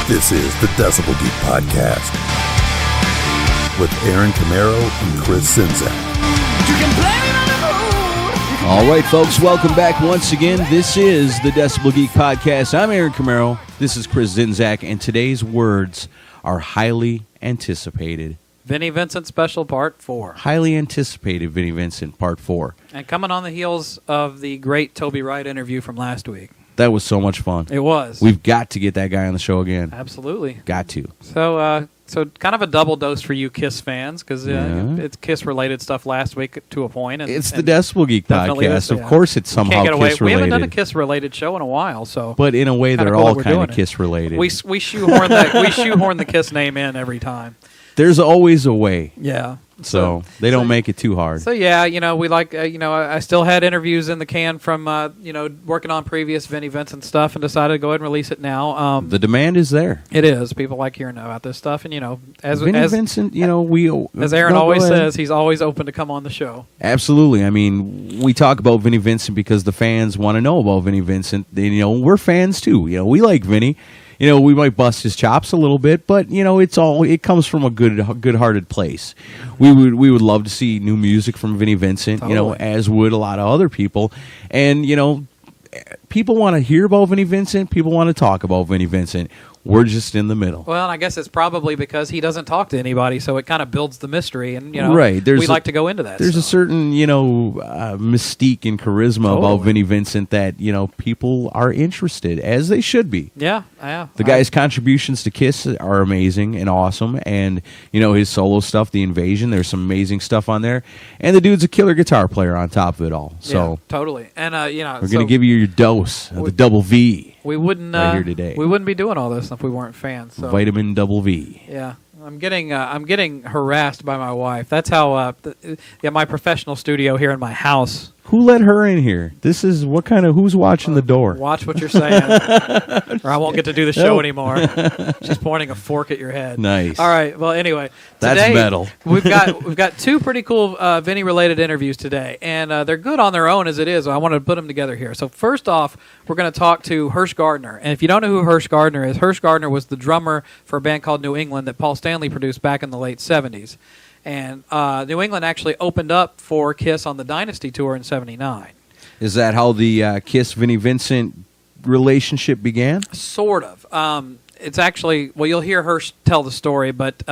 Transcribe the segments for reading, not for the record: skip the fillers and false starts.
This is the Decibel Geek Podcast with Aaron Camaro and Chris Czynszak. All right, folks, welcome back once again. This is the Decibel Geek Podcast. I'm Aaron Camaro. This is Chris Czynszak, and today's words are highly anticipated. Vinnie Vincent Special Part 4. Highly anticipated Vinnie Vincent Part 4. And coming on the heels of the great Toby Wright interview from last week. That was so much fun. It was. We've got to get that guy on the show again. Absolutely. Got to. So kind of a double dose for you KISS fans, because it's KISS-related stuff last week to a point. It's the Decibel Geek Podcast. Of course it's somehow KISS-related. We haven't done a KISS-related show in a while. But in a way, they're all kind of KISS-related. We shoehorn the KISS name in every time. There's always a way. Yeah. So they don't make it too hard. So yeah, we like, I still had interviews in the can from, working on previous Vinnie Vincent stuff, and decided to go ahead and release it now. The demand is there. It is. People like hearing about this stuff, and as Vincent, as Aaron always says, he's always open to come on the show. Absolutely. I mean, we talk about Vinnie Vincent because the fans want to know about Vinnie Vincent. We're fans too. We like Vinnie. We might bust his chops a little bit, but it comes from a good-hearted place. We would love to see new music from Vinnie Vincent, totally. As would a lot of other people. And people want to hear about Vinnie Vincent. People want to talk about Vinnie Vincent. We're just in the middle. Well, and I guess it's probably because he doesn't talk to anybody, so it kind of builds the mystery, and right. We like to go into that. There's a certain mystique and charisma about Vinnie Vincent that people are interested, as they should be. Yeah. The guy's contributions to KISS are amazing and awesome, and his solo stuff, The Invasion. There's some amazing stuff on there, and the dude's a killer guitar player on top of it all. So yeah, totally. And we're going to give you your dose of the double V. We wouldn't right here today. We wouldn't be doing all this if we weren't fans. So. Vitamin double V. Yeah, I'm getting harassed by my wife. That's how my professional studio here in my house. Who let her in here? This is who's watching the door? Watch what you're saying, or I won't get to do the show anymore. She's pointing a fork at your head. Nice. All right. Well, anyway, that's today, metal. we've got two pretty cool Vinnie-related interviews today, and they're good on their own as it is. I wanted to put them together here. So first off, we're going to talk to Hersh Gardner, and if you don't know who Hersh Gardner is, Hersh Gardner was the drummer for a band called New England that Paul Stanley produced back in the late '70s. And New England actually opened up for KISS on the Dynasty Tour in '79. Is that how the KISS-Vinnie Vincent relationship began? Sort of. It's actually, you'll hear Hersh tell the story, but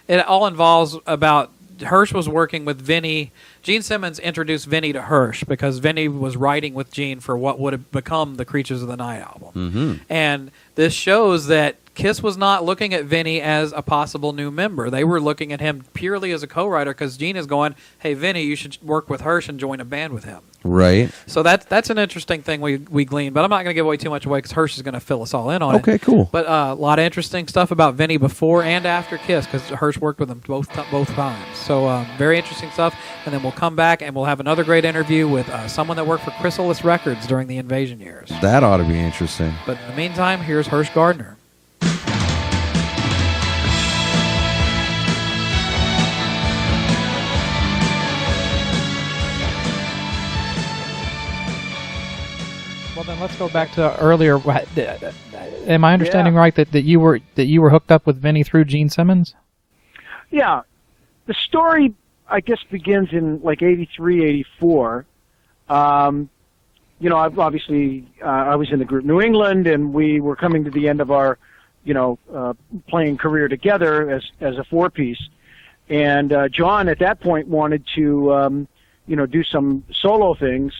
it all involves about Hersh was working with Vinnie. Gene Simmons introduced Vinnie to Hersh because Vinnie was writing with Gene for what would have become the Creatures of the Night album. Mm-hmm. And this shows that KISS was not looking at Vinnie as a possible new member. They were looking at him purely as a co-writer because Gene is going, hey, Vinnie, you should work with Hersh and join a band with him. Right. So that's an interesting thing we gleaned, but I'm not going to give away too much away because Hersh is going to fill us all in on it. Okay, cool. But a lot of interesting stuff about Vinnie before and after KISS because Hersh worked with him both times. So very interesting stuff. And then we'll come back and we'll have another great interview with someone that worked for Chrysalis Records during the Invasion years. That ought to be interesting. But in the meantime, here's Hersh Gardner. Well, then let's go back to earlier. Am I understanding right that you were hooked up with Vinnie through Gene Simmons? Yeah, the story I guess begins in like '83, '84. Obviously I was in the group New England, and we were coming to the end of our playing career together as a four-piece. And John at that point wanted to do some solo things.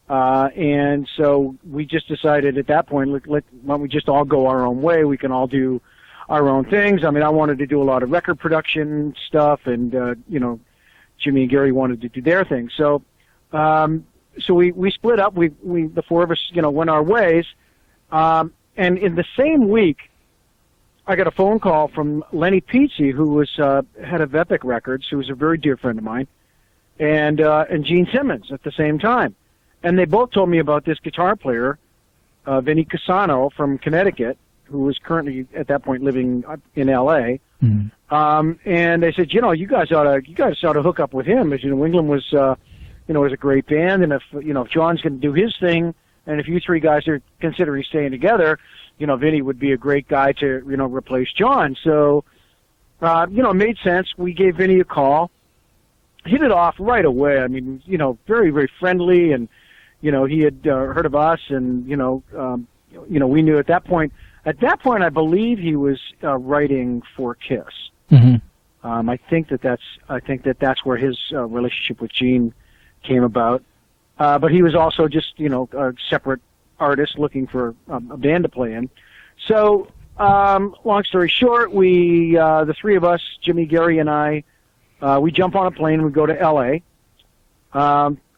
And so we just decided at that point, why don't we just all go our own way? We can all do our own things. I mean, I wanted to do a lot of record production stuff, and Jimmy and Gary wanted to do their thing. So we split up. We the four of us went our ways. And in the same week, I got a phone call from Lenny Pizzi, who was head of Epic Records, who was a very dear friend of mine, and Gene Simmons at the same time. And they both told me about this guitar player, Vinnie Cassano from Connecticut, who was currently at that point living in L.A. Mm-hmm. And they said, you guys ought to hook up with him. As New England was, was a great band, and if John's going to do his thing, And if you three guys are considering staying together, Vinny would be a great guy to, replace John. So, it made sense. We gave Vinny a call. Hit it off right away. I mean, very, very friendly, and, he had heard of us, and, we knew at that point. At that point, I believe he was writing for Kiss. Mm-hmm. I think that's where his relationship with Gene came about. But he was also just, a separate artist looking for a band to play in. So, long story short, we, the three of us, Jimmy, Gary, and I, we jump on a plane. We go to L.A.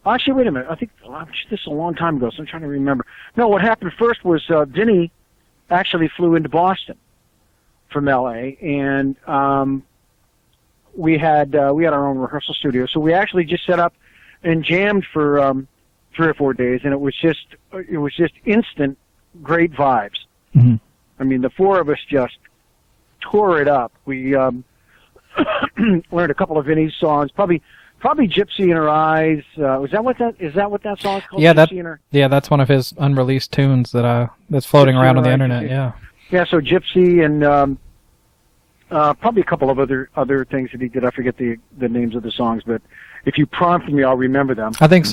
Actually, wait a minute. I think this is a long time ago, so I'm trying to remember. No, what happened first was Vinny actually flew into Boston from L.A. and we had our own rehearsal studio. So we actually just set up and jammed for 3 or 4 days, and it was just instant great vibes. Mm-hmm. I mean, the four of us just tore it up. We learned a couple of Vinny's songs, probably Gypsy in Her Eyes. Is that what that song's called? Yeah, Gypsy that's one of his unreleased tunes that's floating around on the internet. Yeah. Yeah, so Gypsy and probably a couple of other things that he did. I forget the names of the songs, but if you prompt me, I'll remember them. I think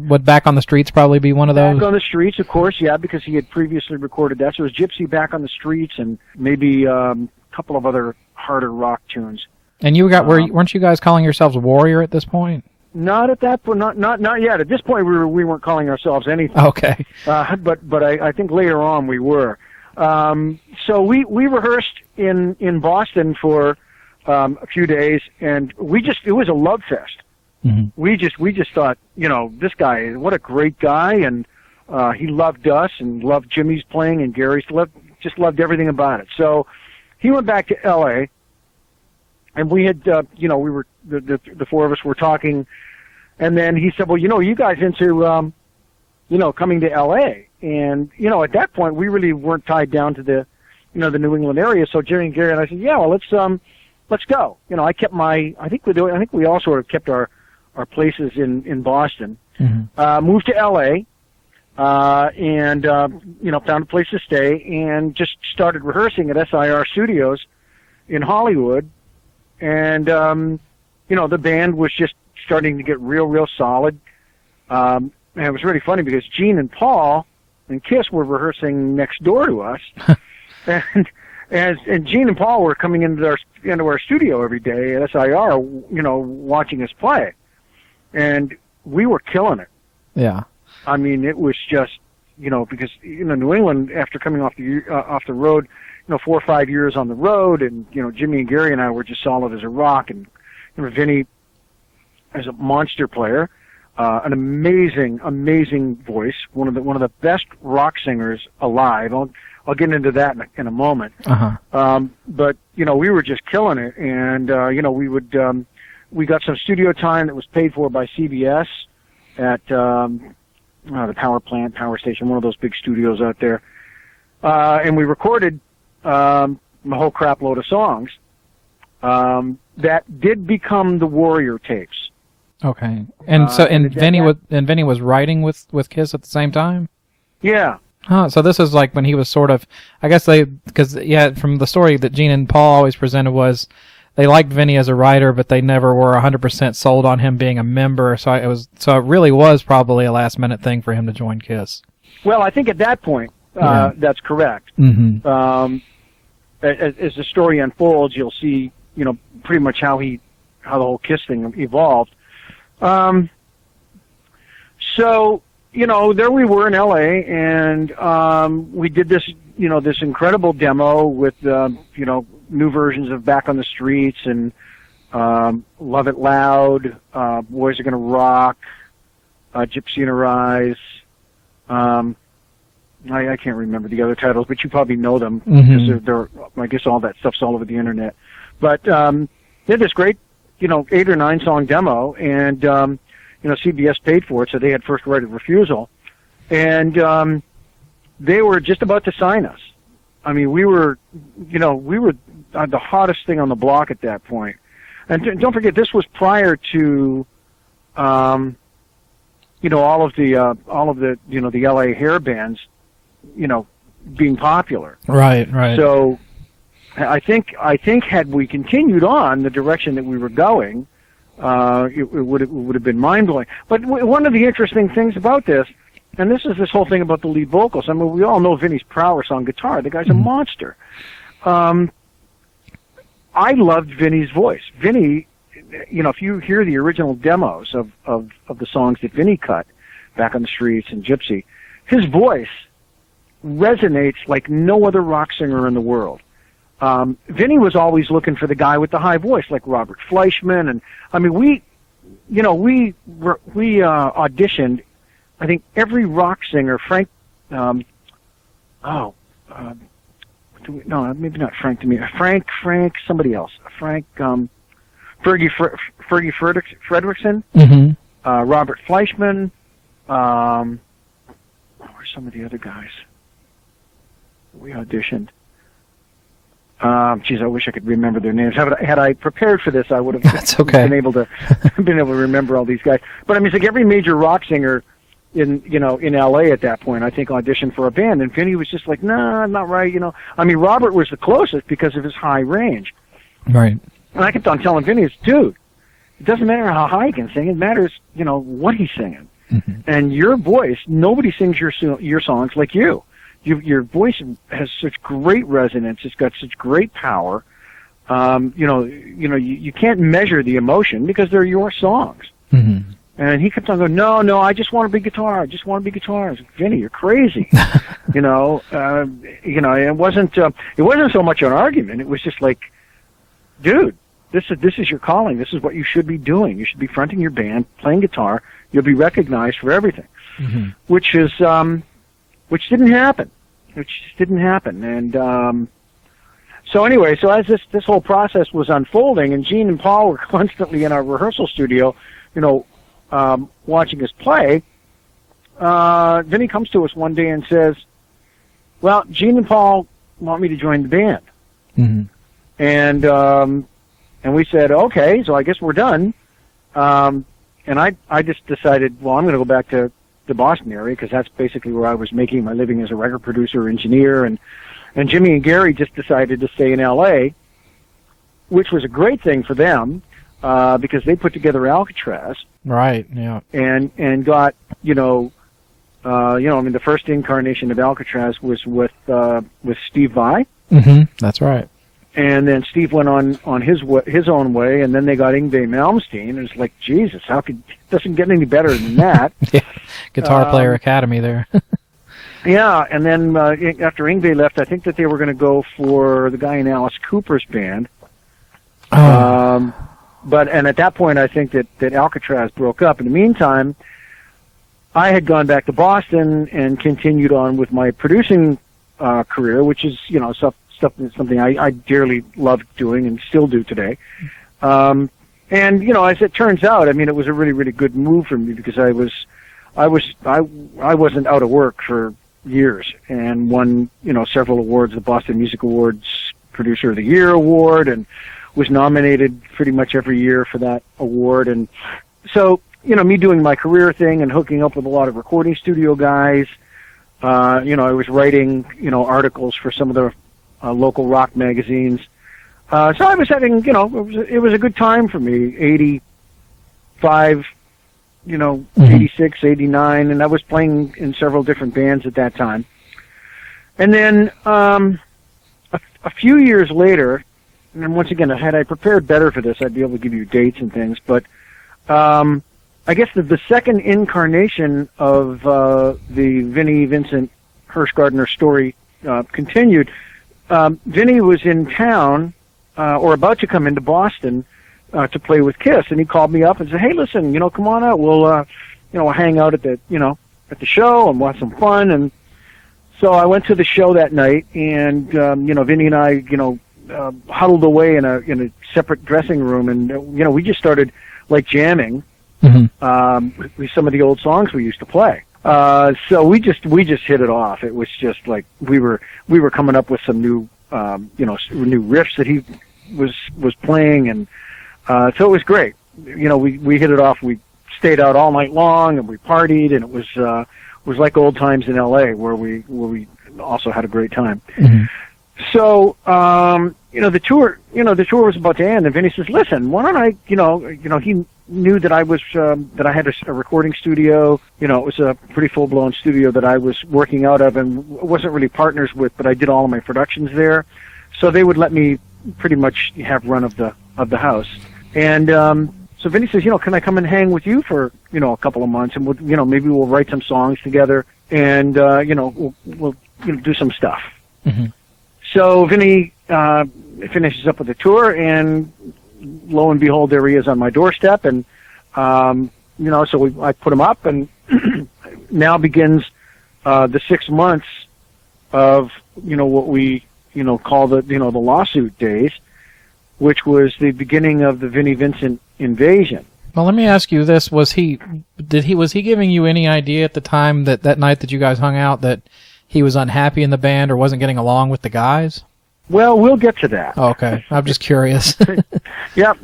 would Back on the Streets probably be one of those? Back on the Streets, of course, yeah, because he had previously recorded that. So it was Gypsy, Back on the Streets, and maybe a couple of other harder rock tunes. And weren't you guys calling yourselves Warrior at this point? Not at that point, not yet. At this point, we weren't calling ourselves anything. Okay. But I think later on we were. So we rehearsed in Boston for a few days, and it was a love fest. Mm-hmm. We just thought, this guy, what a great guy, and he loved us and loved Jimmy's playing, and Gary's just loved everything about it. So he went back to L.A. and we had, we were the four of us were talking, and then he said, well, you guys into, coming to L.A. And at that point we really weren't tied down to the New England area. So Jerry and Gary and I said, yeah, well, let's go. I kept I think we all sort of kept our places in Boston. Mm-hmm. Moved to L.A. And found a place to stay and just started rehearsing at SIR Studios in Hollywood. And the band was just starting to get real solid. And it was really funny because Gene and Paul and Kiss were rehearsing next door to us. And Gene and Paul were coming into our studio every day at SIR, watching us play. And we were killing it. Yeah. I mean, it was just, because New England, after coming off the road, 4 or 5 years on the road, and Jimmy and Gary and I were just solid as a rock, and Vinny as a monster player, an amazing voice, one of the best rock singers alive. I'll get into that in a moment. Uh-huh. But we were just killing it, and we got some studio time that was paid for by CBS at the power station, one of those big studios out there, and we recorded a whole crap load of songs that did become the Warrior tapes. Okay, and Vinny was writing with Kiss at the same time. Yeah. Huh, so this is like when he was sort of, I guess from the story that Gene and Paul always presented was they liked Vinny as a writer, but they never were 100% sold on him being a member. So it really was probably a last minute thing for him to join Kiss. Well, I think at that point, that's correct. Mm-hmm. As the story unfolds, you'll see, pretty much how the whole Kiss thing evolved. So, there we were in L.A., and we did this, this incredible demo with, new versions of Back on the Streets and Love It Loud, Boys Are Gonna Rock, Gypsy in Her Eyes. I can't remember the other titles, but you probably know them because they're, I guess all that stuff's all over the internet. But they had this great, 8 or 9 song demo, and CBS paid for it, so they had first right of refusal, and they were just about to sign us. I mean, we were the hottest thing on the block at that point. And don't forget, this was prior to, all of the the LA hair bands, being popular. Right. So I think had we continued on the direction that we were going, it would have been mind blowing. But one of the interesting things about this, and this is this whole thing about the lead vocals. I mean, we all know Vinny's prowess on guitar. The guy's a monster. I loved Vinny's voice. Vinny, if you hear the original demos of the songs that Vinny cut, Back on the Streets and Gypsy, his voice resonates like no other rock singer in the world. Vinny was always looking for the guy with the high voice, like Robert Fleischman, and I mean, we auditioned. I think every rock singer, Frank. Maybe not Frank to me. Frank, somebody else. Frank, Fergie Fredrickson, Robert Fleischman. Who were some of the other guys we auditioned? I wish I could remember their names. Had I prepared for this, I would have That's okay. been able to remember all these guys. But I mean, it's like every major rock singer in LA at that point, I think, auditioned for a band, and Vinny was just like, nah, not right. I mean, Robert was the closest because of his high range. Right. And I kept on telling Vinny, dude, it doesn't matter how high he can sing. It matters, what he's singing. Mm-hmm. And your voice, nobody sings your songs like you. Your voice has such great resonance. It's got such great power. You can't measure the emotion because they're your songs. Mm-hmm. And he kept on going, no, I just want to be guitar. I just want to be guitar. I was like, Vinny, you're crazy. It wasn't so much an argument. It was just like, dude, this is your calling. This is what you should be doing. You should be fronting your band, playing guitar. You'll be recognized for everything, mm-hmm. which didn't happen. And so anyway, so as this whole process was unfolding, and Gene and Paul were constantly in our rehearsal studio, watching us play, Vinny comes to us one day and says, well, Gene and Paul want me to join the band. Mm-hmm. And we said, okay, so I guess we're done. And I just decided, well, I'm going to go back to the Boston area because that's basically where I was making my living as a record producer, engineer, and Jimmy and Gary just decided to stay in L.A., which was a great thing for them because they put together Alcatraz. Right, yeah. And got, the first incarnation of Alcatraz was with Steve Vai. Mm-hmm, that's right. And then Steve went on his own way, and then they got Yngwie Malmsteen. And it's like, Jesus, it doesn't get any better than that. Yeah, Guitar Player Academy there. Yeah, and then after Yngwie left, I think that they were going to go for the guy in Alice Cooper's band. Oh. And at that point, I think that Alcatraz broke up. In the meantime, I had gone back to Boston and continued on with my producing career, which is, something I dearly loved doing and still do today. And, as it turns out, I mean, it was a really, really good move for me because I wasn't out of work for years and won, several awards, the Boston Music Awards Producer of the Year Award, and was nominated pretty much every year for that award. And so, me doing my career thing and hooking up with a lot of recording studio guys, I was writing, articles for some of the local rock magazines. So I was having, it was a good time for me, 85, 86, 89, and I was playing in several different bands at that time. And then a few years later, and once again, had I prepared better for this, I'd be able to give you dates and things, but I guess the second incarnation of the Vinnie Vincent Hirsch Gardner story continued. Vinny was in town, or about to come into Boston to play with Kiss, and he called me up and said, "Hey, listen, come on out. We'll, we'll hang out at the show and we'll have some fun." And so I went to the show that night, and Vinny and I, huddled away in a separate dressing room, and we just started like jamming with some of the old songs we used to play. So we just hit it off. It was just like we were coming up with some new new riffs that he was playing, and so it was great. We hit it off. We stayed out all night long, and we partied, and it was like old times in L.A. where we also had a great time. Mm-hmm. So, the tour was about to end, and Vinny says, "Listen, why don't I, he knew that I was, that I had a recording studio. It was a pretty full-blown studio that I was working out of and wasn't really partners with, but I did all of my productions there. So they would let me pretty much have run of the house. And, so Vinny says, can I come and hang with you for, a couple of months, and maybe we'll write some songs together, and, we'll do some stuff." Mm-hmm. So Vinny finishes up with the tour, and lo and behold, there he is on my doorstep. And so I put him up, and now begins the 6 months of what we call the the lawsuit days, which was the beginning of the Vinnie Vincent invasion. Well, let me ask you this: was he giving you any idea at the time that night that you guys hung out that he was unhappy in the band or wasn't getting along with the guys? Well, we'll get to that. Okay, I'm just curious. Yep.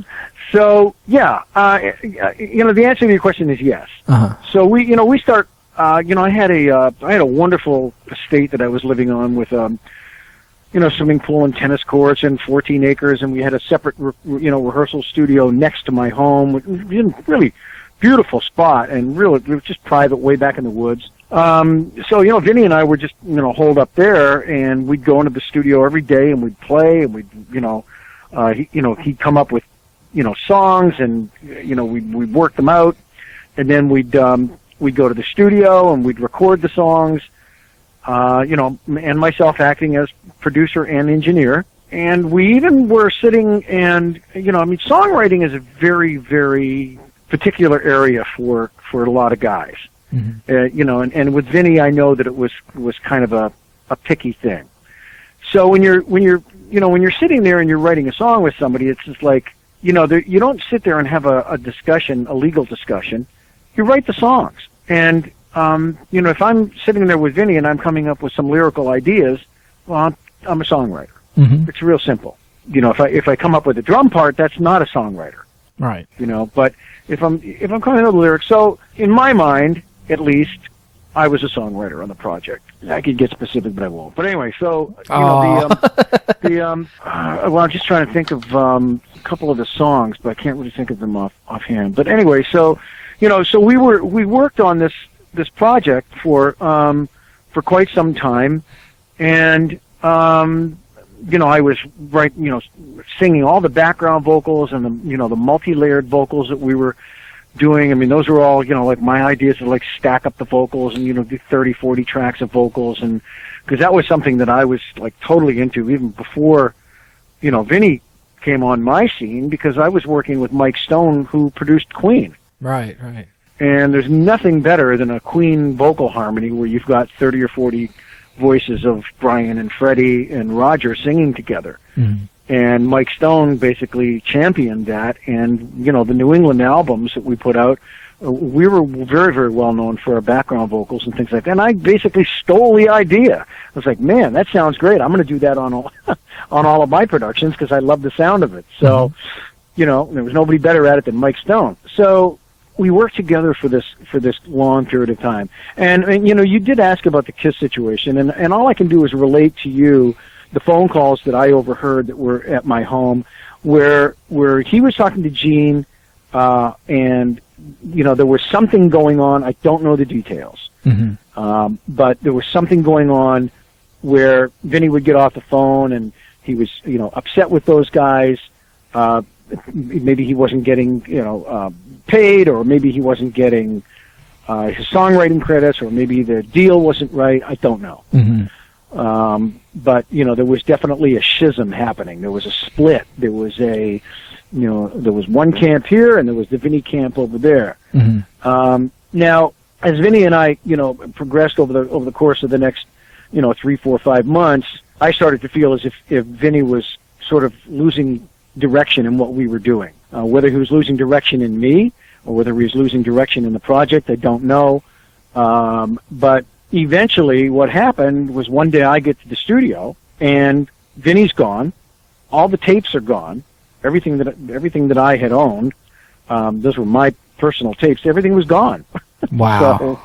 So, yeah, the answer to your question is yes. Uh-huh. So we start. I had a wonderful estate that I was living on with swimming pool and tennis courts and 14 acres, and we had a separate rehearsal studio next to my home. It was a really beautiful spot, and really it was just private, way back in the woods. So, Vinny and I were just, holed up there, and we'd go into the studio every day, and we'd play, and he'd come up with, songs, and, we'd work them out, and then we'd go to the studio, and we'd record the songs, and myself acting as producer and engineer. And we even were sitting and, songwriting is a very, very particular area for a lot of guys. Mm-hmm. And with Vinny, I know that it was kind of a picky thing. So when you're sitting there and you're writing a song with somebody, it's just like, you don't sit there and have a discussion, a legal discussion. You write the songs. And, if I'm sitting there with Vinny and I'm coming up with some lyrical ideas, well, I'm a songwriter. Mm-hmm. It's real simple. If I come up with a drum part, that's not a songwriter. Right. But if I'm coming up with lyrics, so in my mind, at least, I was a songwriter on the project. I could get specific, but I won't. But anyway, so well, I'm just trying to think of a couple of the songs, but I can't really think of them offhand. But anyway, so so we worked on this project for quite some time, and I was singing all the background vocals and the multi-layered vocals that we were doing. I mean, those were all, like my ideas to stack up the vocals and, do 30, 40 tracks of vocals. And because that was something that I was totally into even before, Vinny came on my scene, because I was working with Mike Stone, who produced Queen. Right. And there's nothing better than a Queen vocal harmony where you've got 30 or 40 voices of Brian and Freddie and Roger singing together. Mm-hmm. And Mike Stone basically championed that. And, the New England albums that we put out, we were very, very well known for our background vocals and things like that. And I basically stole the idea. I was like, man, that sounds great. I'm going to do that on all of my productions, because I love the sound of it. So, Mm-hmm. There was nobody better at it than Mike Stone. So we worked together for this long period of time. And you did ask about the Kiss situation, and all I can do is relate to you the phone calls that I overheard that were at my home, where he was talking to Gene, and there was something going on. I don't know the details, Mm-hmm. but there was something going on where Vinny would get off the phone and he was upset with those guys. Maybe he wasn't getting paid, or maybe he wasn't getting his songwriting credits, or maybe the deal wasn't right. I don't know. Mm-hmm. But there was definitely a schism happening. There was a split. There was there was one camp here, and there was the Vinny camp over there. Mm-hmm. Now, as Vinny and I, progressed over the course of the next, 3, 4, 5 months, I started to feel as if Vinny was sort of losing direction in what we were doing. Whether he was losing direction in me, or whether he was losing direction in the project, I don't know. But eventually what happened was, one day I get to the studio and Vinny's gone. All the tapes are gone. Everything that I had owned, those were my personal tapes. Everything was gone. Wow.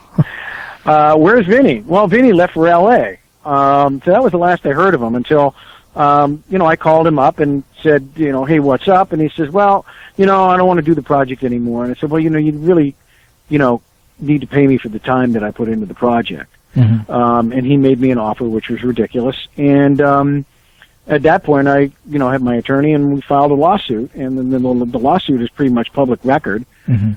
So, where's Vinny? Well, Vinny left for L.A. So that was the last I heard of him until, I called him up and said, hey, what's up? And he says, well, I don't want to do the project anymore. And I said, well, you really, need to pay me for the time that I put into the project. Mm-hmm. And he made me an offer, which was ridiculous. And at that point, I, had my attorney, and we filed a lawsuit. And then the lawsuit is pretty much public record. Mm-hmm.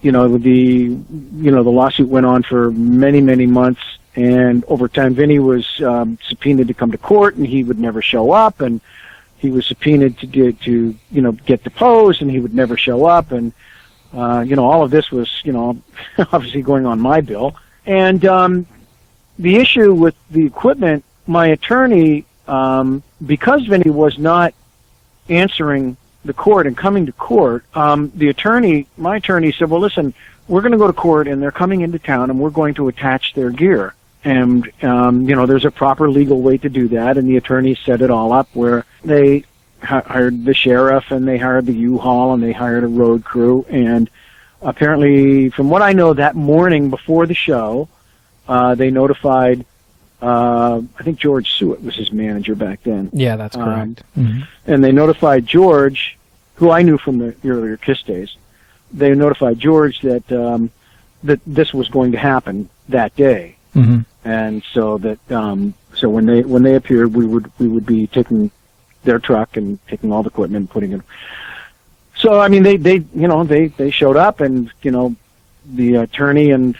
The lawsuit went on for many, many months. And over time, Vinny was subpoenaed to come to court, and he would never show up. And he was subpoenaed to get deposed, and he would never show up. And all of this was, obviously going on my bill. And the issue with the equipment, my attorney, because Vinny was not answering the court and coming to court, my attorney said, well, listen, we're going to go to court, and they're coming into town, and we're going to attach their gear. And, there's a proper legal way to do that, and the attorney set it all up where they hired the sheriff, and they hired the U-Haul, and they hired a road crew. And apparently, from what I know, that morning before the show, they notified, I think George Suet was his manager back then. Yeah, that's correct. And they notified George, who I knew from the earlier KISS days. They notified George that that this was going to happen that day. Mm-hmm. And so that so when they appeared, we would be taking their truck and taking all the equipment and putting it. So I mean, they showed up, and the attorney and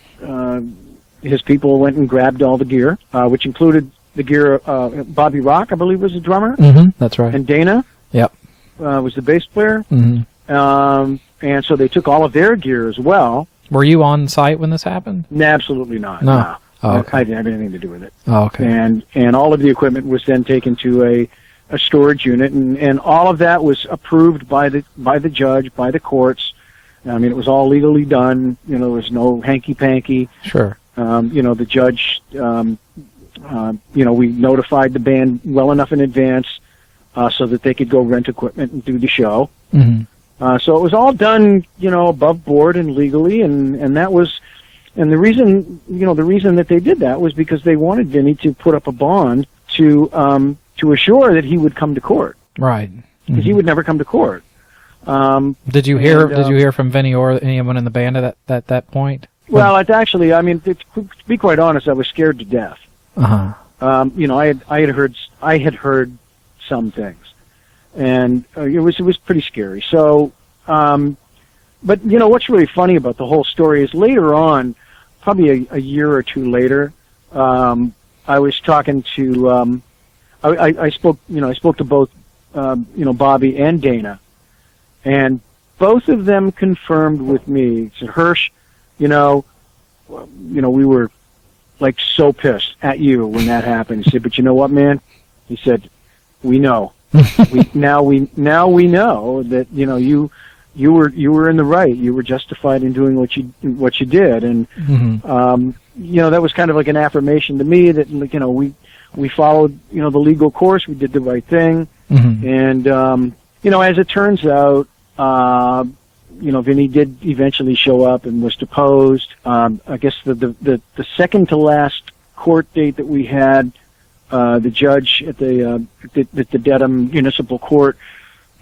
his people went and grabbed all the gear, which included the gear. Bobby Rock, I believe, was the drummer. Mm-hmm. That's right. And Dana, yep, was the bass player. Mm-hmm. And so they took all of their gear as well. Were you on site when this happened? Absolutely not. No. Oh, okay. I didn't have anything to do with it. Oh, okay. And all of the equipment was then taken to a storage unit, and all of that was approved by the judge, by the courts. I mean, it was all legally done. There was no hanky-panky. Sure. The judge, we notified the band well enough in advance so that they could go rent equipment and do the show. Mm-hmm. So it was all done, above board and legally, and that was, and the reason that they did that was because they wanted Vinny to put up a bond to assure that he would come to court. Right. Because he would never come to court. Did you hear from Vinny or anyone in the band at that point? Well, to be quite honest, I was scared to death. Uh-huh. I had heard some things, and it was pretty scary. So, but what's really funny about the whole story is later on, probably a year or two later, I was talking to, I spoke to both, Bobby and Dana, and both of them confirmed with me. Said, Hirsch, we were like so pissed at you when that happened. He said, but you know what, man? He said, we know. Now we know that you were in the right. You were justified in doing what you did, and mm-hmm. That was kind of like an affirmation to me that we followed the legal course. We did the right thing, mm-hmm. and as it turns out, Vinny did eventually show up and was deposed. I guess the second to last court date that we had, the judge at the Dedham Municipal Court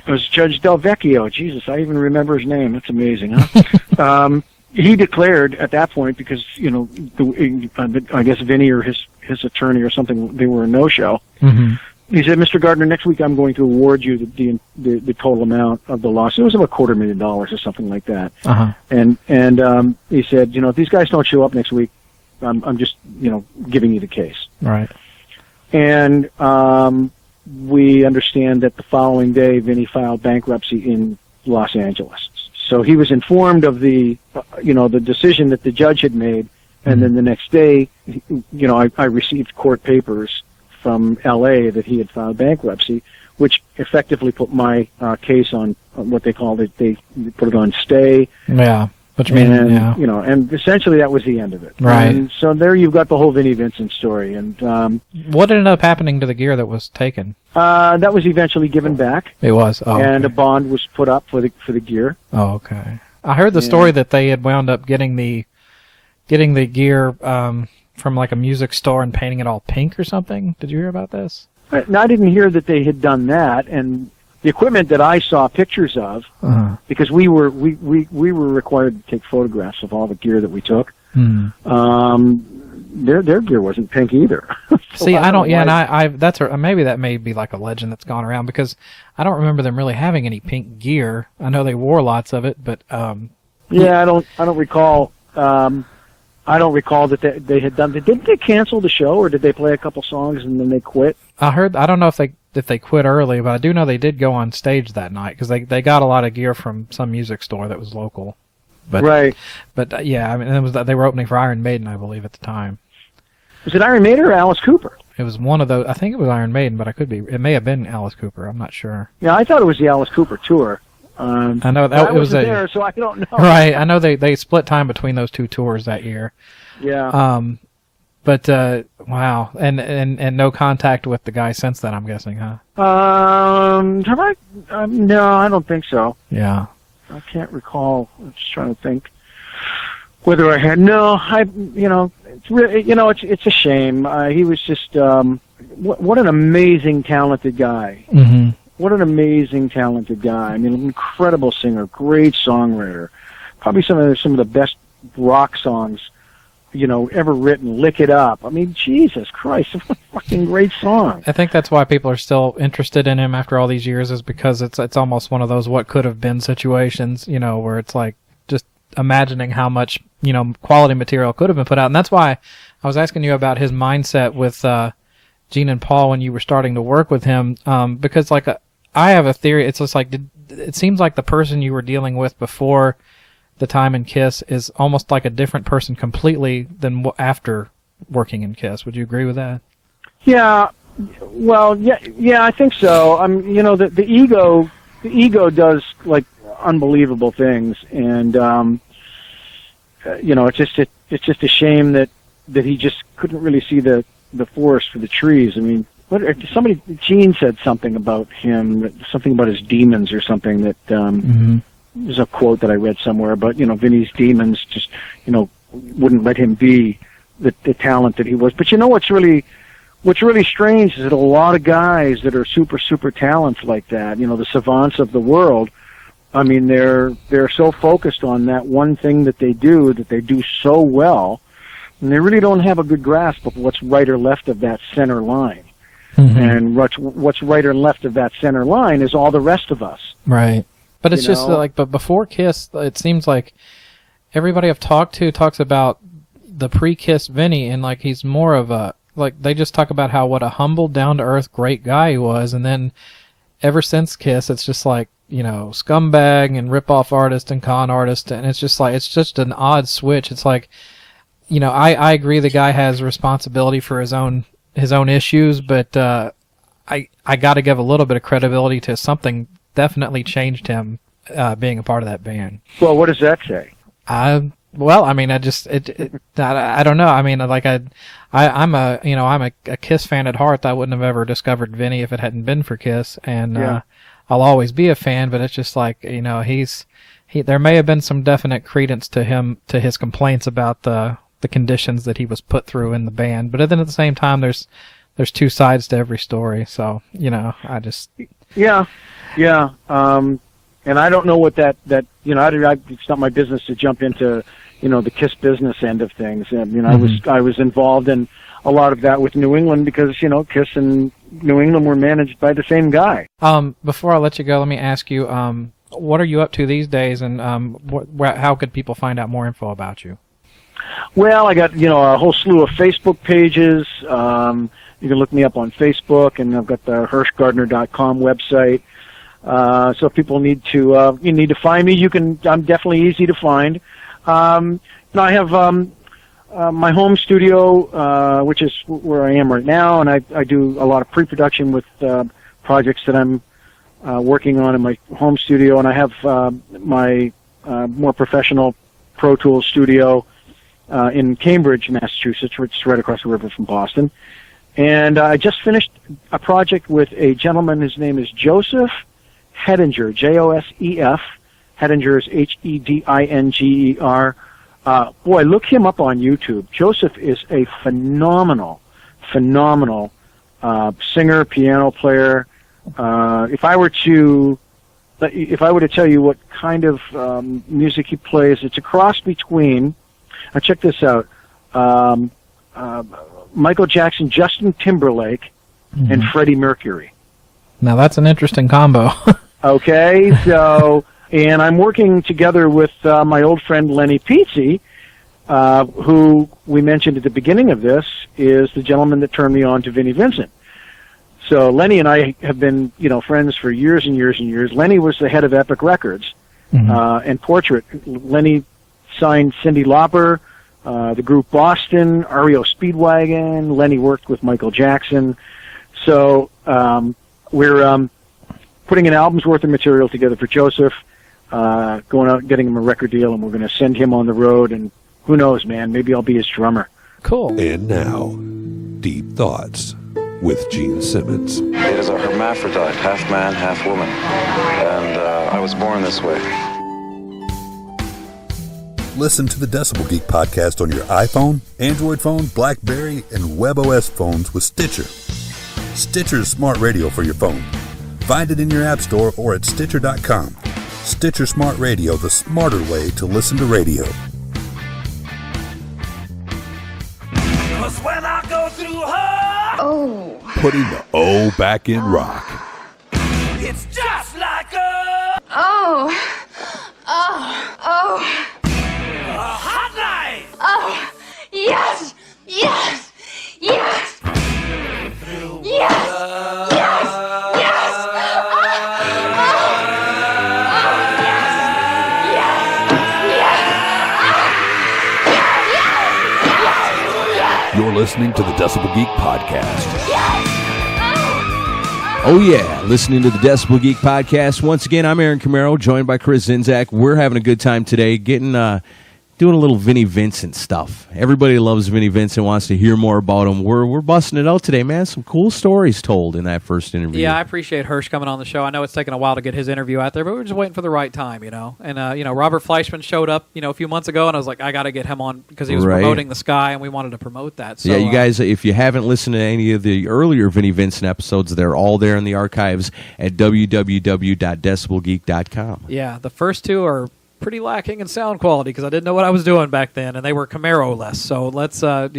was Judge Del Vecchio. Jesus, I even remember his name. That's amazing, huh? He declared at that point, because I guess Vinny or his attorney or something, they were a no-show. Mm-hmm. He said, Mr. Gardner, next week I'm going to award you the total amount of the loss. It was about $250,000 or something like that. Uh-huh. And he said, if these guys don't show up next week, I'm just giving you the case. Right. And we understand that the following day, Vinny filed bankruptcy in Los Angeles. So he was informed of the decision that the judge had made, and then the next day, I received court papers from L.A. that he had filed bankruptcy, which effectively put my case on what they called it. They put it on stay. Yeah. Which means, and essentially that was the end of it. Right. And so there you've got the whole Vinnie Vincent story. And what ended up happening to the gear that was taken? That was eventually given back. It was. Oh, and okay. a bond was put up for the gear. Oh, okay. I heard the story that they had wound up getting the gear from like a music store and painting it all pink or something. Did you hear about this? No, I didn't hear that they had done that, and the equipment that I saw pictures of, because we were required to take photographs of all the gear that we took. Their gear wasn't pink either. So See, I don't. Yeah, and I that's maybe that may be like a legend that's gone around because I don't remember them really having any pink gear. I know they wore lots of it, but yeah, I don't recall. I don't recall that they had done. Didn't they cancel the show, or did they play a couple songs and then they quit? I don't know if they quit early, but I do know they did go on stage that night because they got a lot of gear from some music store that was local. But, right. But yeah, I mean, they were opening for Iron Maiden, I believe, at the time. Was it Iron Maiden or Alice Cooper? It was one of those. I think it was Iron Maiden, but I could be. It may have been Alice Cooper. I'm not sure. Yeah, I thought it was the Alice Cooper tour. I know that it was there, so I don't know. Right, I know they split time between those two tours that year. Yeah. But wow, and no contact with the guy since then, I'm guessing, huh? Have I? No, I don't think so. Yeah. I can't recall. I'm just trying to think whether I had. No, it's really, it's a shame. He was just what an amazing, talented guy. Mm-hmm. What an amazing, talented guy. I mean, an incredible singer, great songwriter, probably some of the best rock songs, ever written. Lick It Up. I mean, Jesus Christ, what a fucking great song. I think that's why people are still interested in him after all these years, is because it's almost one of those what could have been situations, where it's like just imagining how much, quality material could have been put out. And that's why I was asking you about his mindset with Gene and Paul when you were starting to work with him, because I have a theory. It's just like it seems like the person you were dealing with before the time in KISS is almost like a different person completely than after working in KISS. Would you agree with that? Yeah. Well, yeah, I think so. The ego does like unbelievable things, and it's just a shame that he just couldn't really see the forest for the trees. I mean, Gene said something about him, something about his demons or something that there's a quote that I read somewhere about, Vinny's demons just, wouldn't let him be the talent that he was. But what's really strange is that a lot of guys that are super, super talents like that, the savants of the world, I mean, they're so focused on that one thing that they do so well, and they really don't have a good grasp of what's right or left of that center line. Mm-hmm. And what's right or left of that center line is all the rest of us. Right. But it's just but before KISS, it seems like everybody I've talked to talks about the pre-KISS Vinny, and like he's more of a, like they just talk about what a humble, down-to-earth, great guy he was, and then ever since KISS, it's just like, scumbag and rip-off artist and con artist, and it's just an odd switch. It's like, I agree the guy has responsibility for his own issues, but I got to give a little bit of credibility to something definitely changed him being a part of that band. Well, what does that say? Well, I mean, I don't know. I mean, like I'm a KISS fan at heart. I wouldn't have ever discovered Vinny if it hadn't been for KISS, and I'll always be a fan. But it's just like, there may have been some definite credence to his complaints about the conditions that he was put through in the band. But then at the same time, there's two sides to every story. So I just yeah. And I don't know what that it's not my business to jump into the KISS business end of things. And I was involved in a lot of that with New England because KISS and New England were managed by the same guy. Before I let you go, let me ask you, what are you up to these days, and how could people find out more info about you? Well, I got a whole slew of Facebook pages. You can look me up on Facebook, and I've got the HirschGardner.com website. So if people need to find me, I'm definitely easy to find. I have my home studio, which is where I am right now, and I do a lot of pre-production with projects that I'm working on in my home studio, and I have my more professional Pro Tools studio in Cambridge, Massachusetts, which is right across the river from Boston. And I just finished a project with a gentleman. His name is Joseph Hedinger, Josef Hedinger's, Hedinger. Boy, look him up on YouTube. Joseph is a phenomenal singer, piano player. If I were to tell you what kind of music he plays, it's a cross between. Check this out: Michael Jackson, Justin Timberlake, and Freddie Mercury. Now that's an interesting combo. Okay, so, and I'm working together with my old friend Lenny Pizzi, who we mentioned at the beginning of this, is the gentleman that turned me on to Vinnie Vincent. So Lenny and I have been, friends for years and years and years. Lenny was the head of Epic Records and Portrait. Lenny signed Cyndi Lauper, the group Boston, REO Speedwagon. Lenny worked with Michael Jackson. So we're putting an album's worth of material together for Joseph, going out and getting him a record deal, and we're going to send him on the road, and who knows, man, maybe I'll be his drummer. Cool. And now, Deep Thoughts with Gene Simmons. It is a hermaphrodite, half man, half woman. And I was born this way. Listen to the Decibel Geek podcast on your iPhone, Android phone, BlackBerry, and WebOS phones with Stitcher. Stitcher's smart radio for your phone. Find it in your app store or at Stitcher.com. Stitcher Smart Radio, the smarter way to listen to radio. When I go through her, Putting the O back in rock. it's just like a hot knife. Yes! Yes! Yes! Yes! Yes! Yes! You're listening to the Decibel Geek podcast. Oh, yeah. Listening to the Decibel Geek podcast. Once again, I'm Aaron Camaro, joined by Chris Zinzak. We're having a good time today, doing a little Vinnie Vincent stuff. Everybody loves Vinnie Vincent, wants to hear more about him. We're busting it out today, man. Some cool stories told in that first interview. Yeah, I appreciate Hirsch coming on the show. I know it's taken a while to get his interview out there, but we're just waiting for the right time, And, Robert Fleischman showed up, a few months ago, and I was like, I got to get him on because he was promoting The Sky, and we wanted to promote that. So, yeah, you guys, if you haven't listened to any of the earlier Vinnie Vincent episodes, they're all there in the archives at www.decibelgeek.com. Yeah, the first two are pretty lacking in sound quality because I didn't know what I was doing back then, and they were Camaro-less. So let's, so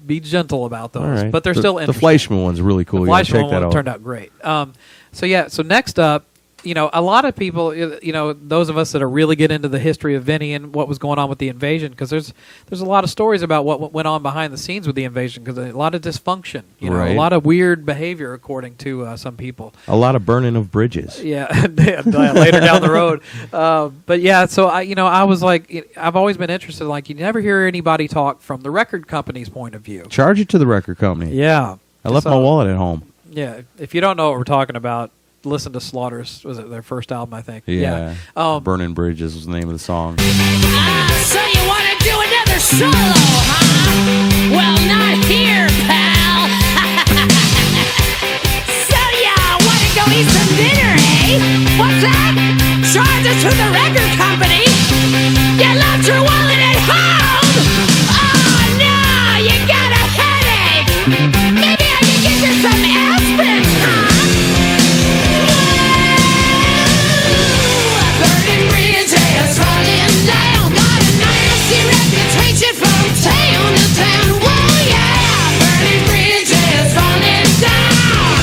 be gentle about those. Right. But they're still interesting. The Fleischman one's really cool. The You gotta Fleischman check that one out. turned out great. So next up, a lot of people, those of us that are really get into the history of Vinny and what was going on with the invasion, because there's a lot of stories about what went on behind the scenes with the invasion, because a lot of dysfunction, a lot of weird behavior, according to some people. A lot of burning of bridges. Yeah, later down the road. But yeah, so I was like, I've always been interested. Like, you never hear anybody talk from the record company's point of view. Charge it to the record company. Yeah, I left my wallet at home. Yeah, if you don't know what we're talking about, listen to Slaughter's, was it their first album, I think? Yeah. Burning Bridges was the name of the song. So you want to do another solo, huh? Well, not here, pal. So you want to go eat some dinner, eh? What's that? Charge it to the record company? You left your wallet at home? Oh, no, you got a headache. Maybe I can get you some aspirin, huh? Burning bridges falling down. Got a nasty reputation from town to town. Whoa, yeah. Burning bridges falling down.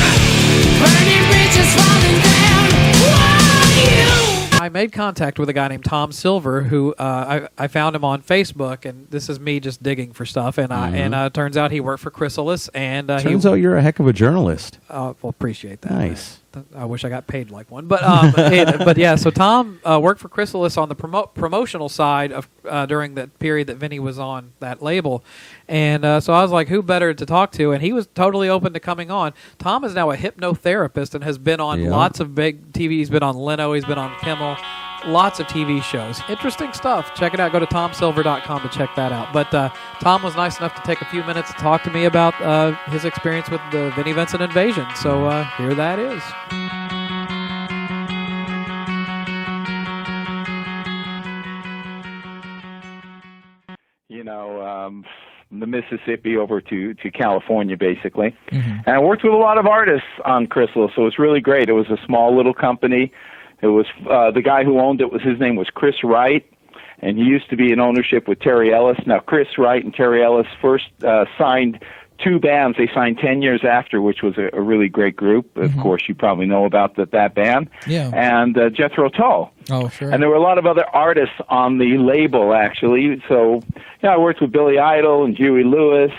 Burning bridges falling down. Whoa, you. I made contact with a guy named Tom Silver, who I found him on Facebook, and this is me just digging for stuff. And it turns out he worked for Chrysalis, and Turns out you're a heck of a journalist. well, appreciate that. Nice. I wish I got paid like one, but but yeah. So Tom worked for Chrysalis on the promotional side of during the period that Vinny was on that label, and so I was like, who better to talk to? And he was totally open to coming on. Tom is now a hypnotherapist and has been on lots of big TV. He's been on Leno. He's been on Kimmel. Lots of TV shows. Interesting stuff. Check it out. Go to TomSilver.com to check that out. But Tom was nice enough to take a few minutes to talk to me about his experience with the Vinnie Vincent invasion. So here that is. the Mississippi over to California, basically. And I worked with a lot of artists on Chrysalis, so it was really great. It was a small little company. It was the guy who owned it, his name was Chris Wright, and he used to be in ownership with Terry Ellis. Now, Chris Wright and Terry Ellis first signed 2 bands. They signed 10 years after, which was a really great group. Of course, you probably know about that band. Yeah. And Jethro Tull. Oh, sure. And there were a lot of other artists on the label, actually. So, I worked with Billy Idol and Huey Lewis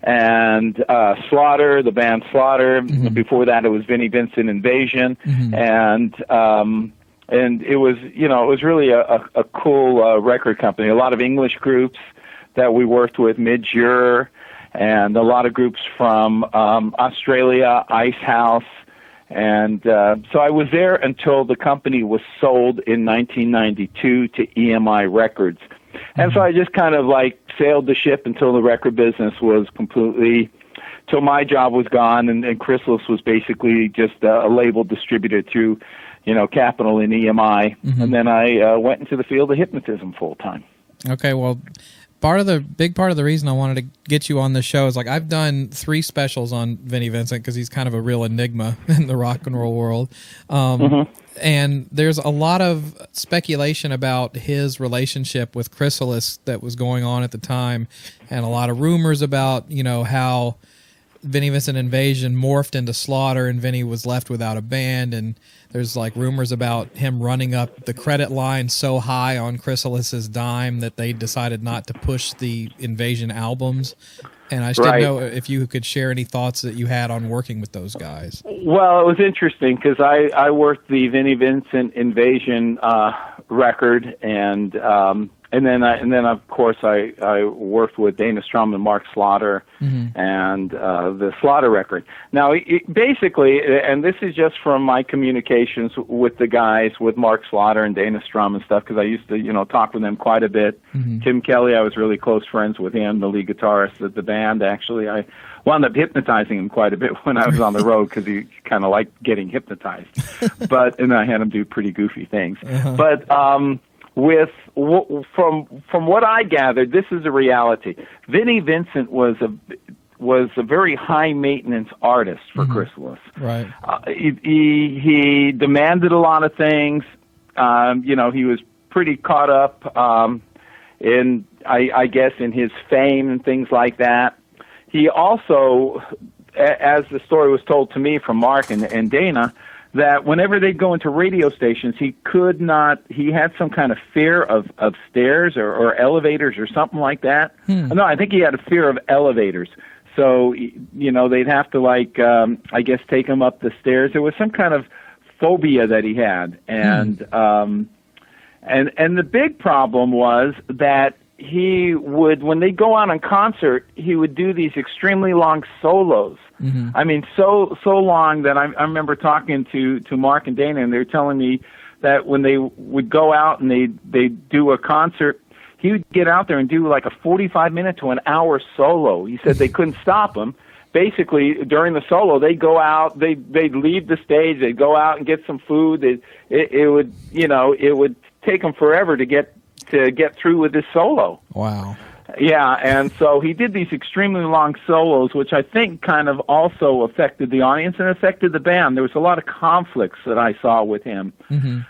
and Slaughter, the band Slaughter. Before that, it was Vinnie Vincent Invasion. And it was, it was really a cool record company. A lot of English groups that we worked with, Midge-Ure, and a lot of groups from Australia, Ice House. And so I was there until the company was sold in 1992 to EMI Records. And so I just kind of sailed the ship until the record business was completely, till my job was gone, and Chrysalis was basically just a label distributor to, Capitol and EMI. And then I went into the field of hypnotism full time. Okay, well, big part of the reason I wanted to get you on the show is I've done 3 specials on Vinnie Vincent because he's kind of a real enigma in the rock and roll world. And there's a lot of speculation about his relationship with Chrysalis that was going on at the time, and a lot of rumors about, how Vinnie Vincent Invasion morphed into Slaughter and Vinnie was left without a band, and there's rumors about him running up the credit line so high on Chrysalis's dime that they decided not to push the Invasion albums. And I just didn't know if you could share any thoughts that you had on working with those guys. Well, it was interesting because I worked the Vinnie Vincent Invasion record, and then of course I worked with Dana Strum and Mark Slaughter and the Slaughter record. Now, basically, and this is just from my communications with the guys, with Mark Slaughter and Dana Strum and stuff, because I used to talk with them quite a bit. Tim Kelly, I was really close friends with him, the lead guitarist of the band. Actually, I wound up hypnotizing him quite a bit when I was on the road because he kind of liked getting hypnotized. And I had him do pretty goofy things. But from what I gathered, this is a reality. Vinnie Vincent was a very high maintenance artist for Chrysalis. Right. He demanded a lot of things. He was pretty caught up in, I guess, in his fame and things like that. He also, as the story was told to me from Mark and Dana, that whenever they'd go into radio stations, he had some kind of fear of stairs or elevators or something like that. No, I think he had a fear of elevators. So, they'd have to I guess take him up the stairs. There was some kind of phobia that he had. And the big problem was that he would, when they go out on concert, he would do these extremely long solos. I mean, so long that I remember talking to Mark and Dana, and they were telling me that when they would go out and they'd do a concert, he would get out there and do a 45-minute to an hour solo. He said they couldn't stop him. Basically, during the solo, they'd go out, they'd leave the stage, they'd go out and get some food. It would take them forever to get through with this solo. Wow. Yeah, and so he did these extremely long solos, which I think kind of also affected the audience and affected the band. There was a lot of conflicts that I saw with him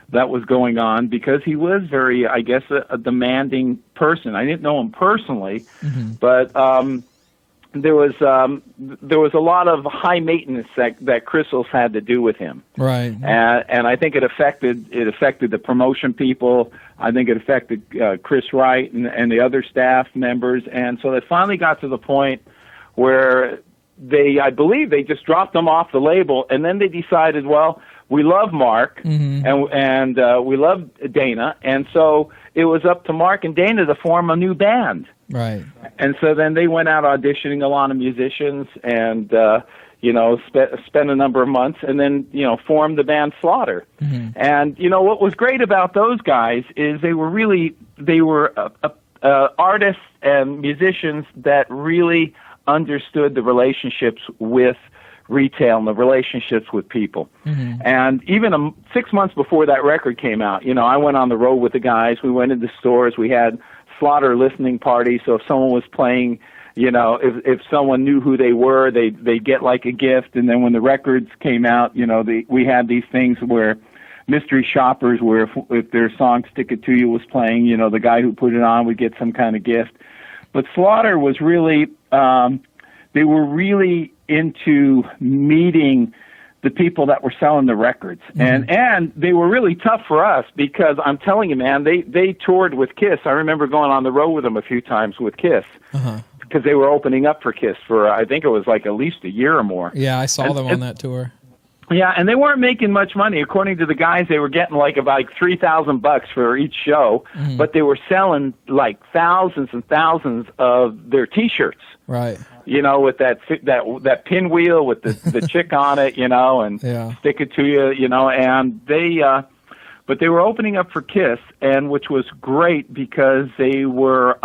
that was going on because he was very, I guess, a demanding person. I didn't know him personally, but there was a lot of high maintenance that Chrysalis had to do with him. Right. And I think it affected the promotion people. I think it affected Chris Wright and the other staff members. And so they finally got to the point where I believe they just dropped them off the label, and then they decided, well, we love Mark and we love Dana, and so it was up to Mark and Dana to form a new band. Right. And so then they went out auditioning a lot of musicians and, spent a number of months and then, formed the band Slaughter. And, what was great about those guys is they were artists and musicians that really understood the relationships with retail and the relationships with people. And even 6 months before that record came out, I went on the road with the guys. We went into stores. We had Slaughter listening parties. So if someone was playing You know, if someone knew who they were, they'd get like a gift. And then when the records came out, you know, we had these things where mystery shoppers, where if their song "Stick It To You" was playing, you know, the guy who put it on would get some kind of gift. But Slaughter was really, they were really into meeting the people that were selling the records. And they were really tough for us because I'm telling you, man, they toured with Kiss. I remember going on the road with them a few times with Kiss. Because they were opening up for Kiss for, I think it was like at least a year or more. Yeah, I saw them on that tour. Yeah, and they weren't making much money. According to the guys, they were getting like about $3,000 for each show, but they were selling like thousands and thousands of their T-shirts. Right. You know, with that pinwheel with the chick on it, you know, and Stick It To You, you know, and but they were opening up for Kiss, and which was great because they were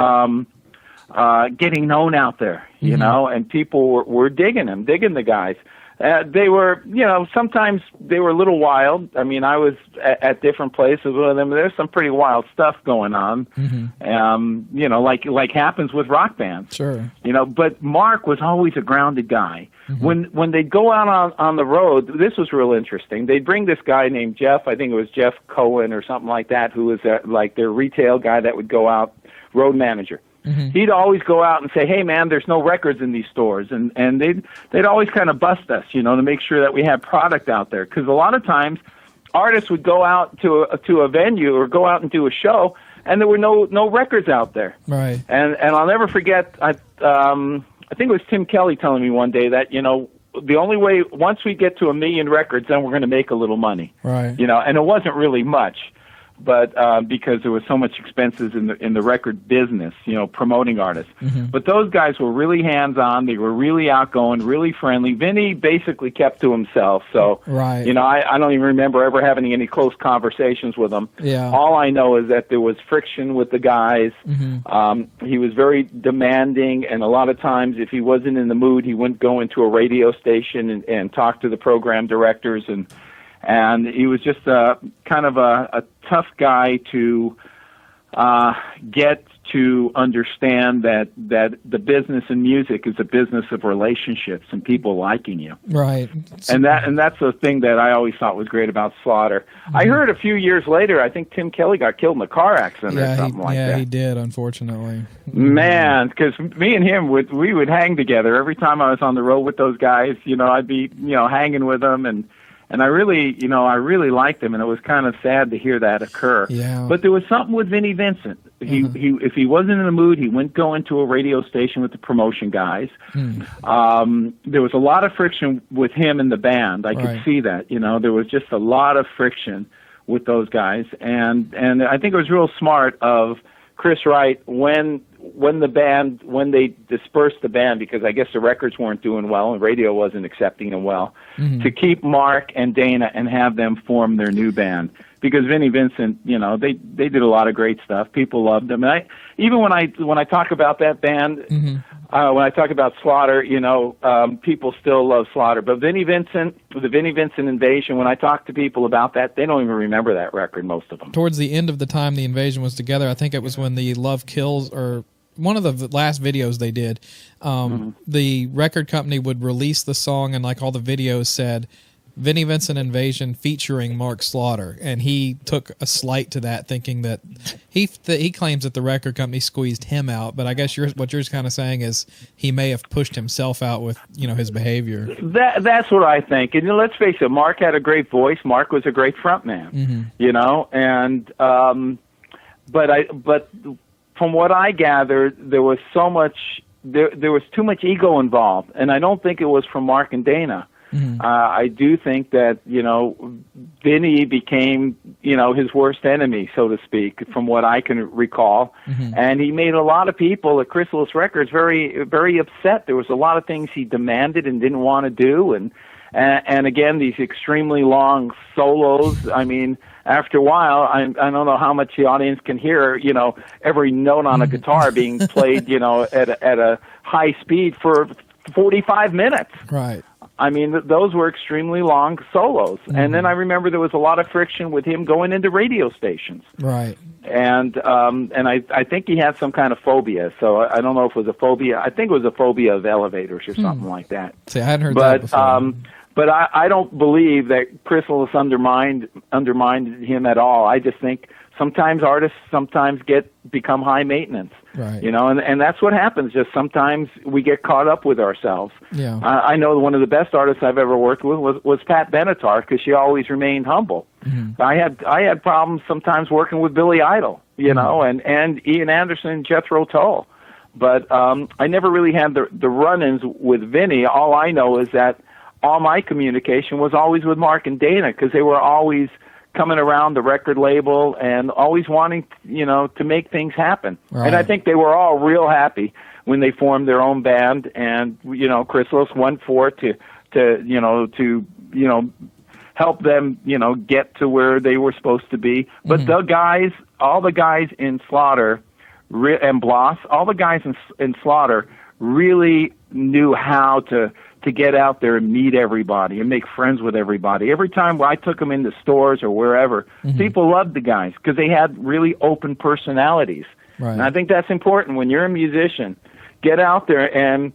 getting known out there, you know, and people were digging the guys. They were, you know, sometimes they were a little wild. I mean, I was at different places with them. There's some pretty wild stuff going on, you know, like happens with rock bands. Sure. You know, but Mark was always a grounded guy. When they'd go out on the road, this was real interesting. They'd bring this guy named Jeff, I think it was Jeff Cohen or something like that, who was like their retail guy that would go out, road manager. He'd always go out and say, "Hey, man, there's no records in these stores," and they'd always kind of bust us, you know, to make sure that we had product out there. Because a lot of times, artists would go out to a venue or go out and do a show, and there were no records out there. Right. And I'll never forget. I think it was Tim Kelly telling me one day that, you know, the only way, once we get to 1 million records, then we're going to make a little money. Right. You know, and it wasn't really much. But because there was so much expenses in the record business, you know, promoting artists. But those guys were really hands-on. They were really outgoing, really friendly. Vinny basically kept to himself. So, you know, I don't even remember ever having any close conversations with him. Yeah. All I know is that there was friction with the guys. He was very demanding, and a lot of times if he wasn't in the mood, he wouldn't go into a radio station and talk to the program directors, and he was just kind of a tough guy to get to understand that the business in music is a business of relationships and people liking you. Right. And that's the thing that I always thought was great about Slaughter. I heard a few years later, I think Tim Kelly got killed in a car accident or something like that. Yeah, he did, unfortunately. Man, because me and him, we would hang together. Every time I was on the road with those guys, you know, I'd be, you know, hanging with them, and I really, you know, I really liked him, and it was kind of sad to hear that occur. Yeah. But there was something with Vinnie Vincent. He if he wasn't in the mood, he wouldn't go into a radio station with the promotion guys. There was a lot of friction with him and the band. I could see that. You know, there was just a lot of friction with those guys, and I think it was real smart of Chris Wright when they dispersed the band, because I guess the records weren't doing well and radio wasn't accepting them well, to keep Mark and Dana and have them form their new band. Because Vinnie Vincent, you know, they did a lot of great stuff. People loved them. And even when I talk about that band, when I talk about Slaughter, you know, people still love Slaughter. But Vinnie Vincent, the Vinnie Vincent Invasion, when I talk to people about that, they don't even remember that record, most of them. Towards the end of the time the Invasion was together, I think it was when the Love Kills, or one of the last videos they did, the record company would release the song, and like all the videos said, Vinnie Vincent Invasion featuring Mark Slaughter, and he took a slight to that, thinking that he claims that the record company squeezed him out, but I guess what you're kind of saying is he may have pushed himself out with, you know, his behavior. That's what I think. And, you know, let's face it, Mark had a great voice. Mark was a great frontman, you know, and but from what I gathered, there was so much there was too much ego involved, and I don't think it was from Mark and Dana. I do think that, you know, Vinny became, you know, his worst enemy, so to speak, from what I can recall. And he made a lot of people at Chrysalis Records very, very upset. There was a lot of things he demanded and didn't want to do. And again, these extremely long solos. I mean, after a while, I don't know how much the audience can hear, you know, every note on a guitar being played, you know, at a high speed for 45 minutes. Right. I mean, those were extremely long solos. And then I remember there was a lot of friction with him going into radio stations. Right. And I think he had some kind of phobia. So I don't know if it was a phobia. I think it was a phobia of elevators or something like that. See, I hadn't heard that before. But I don't believe that Chrysalis undermined him at all. I just think sometimes artists become high maintenance. Right. You know, and that's what happens. Just sometimes we get caught up with ourselves. Yeah. I know one of the best artists I've ever worked with was Pat Benatar, because she always remained humble. Mm-hmm. I had problems sometimes working with Billy Idol, you know, and Ian Anderson and Jethro Tull. But I never really had the run-ins with Vinny. All I know is that all my communication was always with Mark and Dana, because they were always coming around the record label and always wanting, you know, to make things happen. Right. And I think they were all real happy when they formed their own band, and, you know, Chrysalis went for it to help them, you know, get to where they were supposed to be. But all the guys in Slaughter and Bloss, all the guys in Slaughter really knew how to get out there and meet everybody and make friends with everybody. Every time I took them into stores or wherever, people loved the guys because they had really open personalities. Right. And I think that's important when you're a musician. Get out there and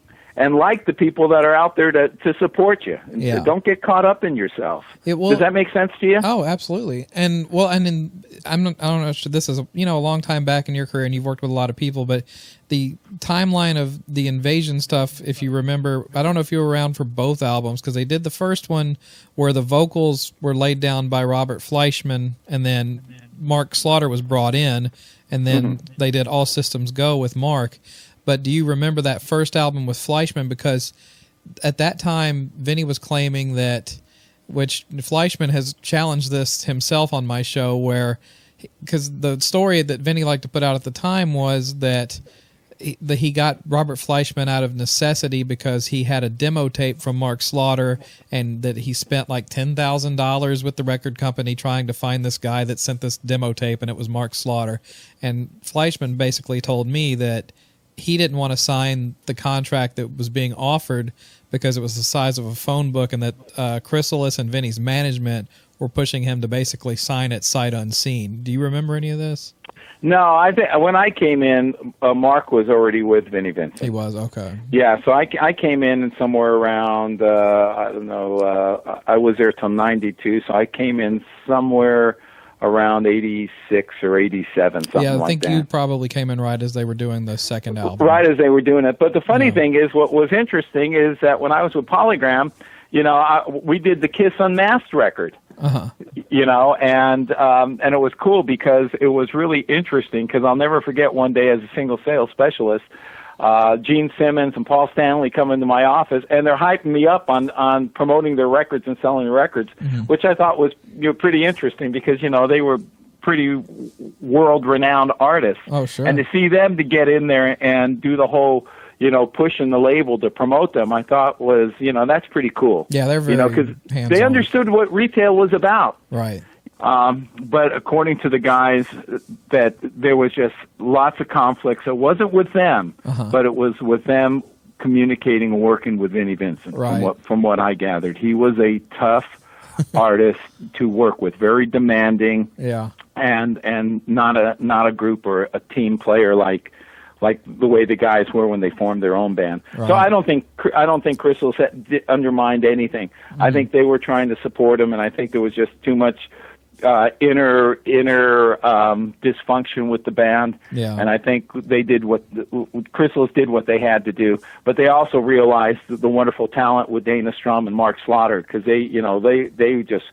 like the people that are out there to support you. And Yeah. don't get caught up in yourself. Does that make sense to you? Oh, absolutely. And well, I don't know if this is a long time back in your career, and you've worked with a lot of people, but the timeline of the Invasion stuff, if you remember, I don't know if you were around for both albums, because they did the first one where the vocals were laid down by Robert Fleischman, and then Mark Slaughter was brought in, and then they did All Systems Go with Mark. But do you remember that first album with Fleischman? Because at that time, Vinny was claiming that, which Fleischman has challenged this himself on my show, where, because the story that Vinny liked to put out at the time was that he got Robert Fleischman out of necessity because he had a demo tape from Mark Slaughter, and that he spent like $10,000 with the record company trying to find this guy that sent this demo tape, and it was Mark Slaughter. And Fleischman basically told me that he didn't want to sign the contract that was being offered because it was the size of a phone book, and that Chrysalis and Vinny's management were pushing him to basically sign it sight unseen. Do you remember any of this? No, I think when I came in, Mark was already with Vinnie Vincent. He was, okay. Yeah, so I came in somewhere around, I don't know, I was there till 92, so I came in somewhere around 86 or 87, something like that. Yeah, I think you probably came in right as they were doing the second album. Right as they were doing it. But the funny thing is, what was interesting is that when I was with Polygram, you know, we did the Kiss Unmasked record. You know, and it was cool because it was really interesting, because I'll never forget one day as a single sales specialist, Gene Simmons and Paul Stanley come into my office, and they're hyping me up on promoting their records and selling the records, which I thought was, you know, pretty interesting, because, you know, they were pretty world-renowned artists. Oh, sure. And to see them to get in there and do the whole, you know, pushing the label to promote them, I thought was, you know, that's pretty cool. Yeah, they're very because hands-on. they understood what retail was about. Right. But according to the guys, that there was just lots of conflicts. It wasn't with them, but it was with them communicating and working with Vinnie Vincent. Right. From what I gathered, he was a tough artist to work with, very demanding. Yeah. And not a group or a team player like the way the guys were when they formed their own band. Right. So I don't think Chrysalis undermined anything. I think they were trying to support him, and I think there was just too much inner dysfunction with the band. Yeah. And I think they did Chrysalis did what they had to do, but they also realized the wonderful talent with Dana Strum and Mark Slaughter, because they just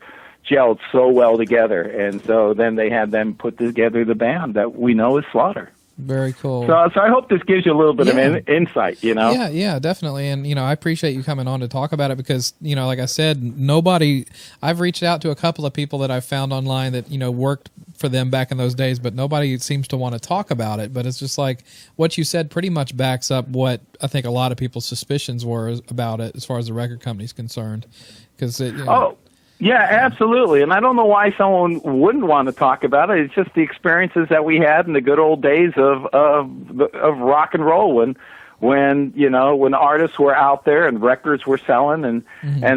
gelled so well together, and so then they had them put together the band that we know as Slaughter. Very cool. So I hope this gives you a little bit of insight, you know? Yeah, definitely. And, you know, I appreciate you coming on to talk about it because, you know, like I said, I've reached out to a couple of people that I've found online that, you know, worked for them back in those days, but nobody seems to want to talk about it. But it's just like what you said pretty much backs up what I think a lot of people's suspicions were about it as far as the record company's concerned. Yeah, absolutely. And I don't know why someone wouldn't want to talk about it. It's just the experiences that we had in the good old days of rock and roll when when artists were out there and records were selling, and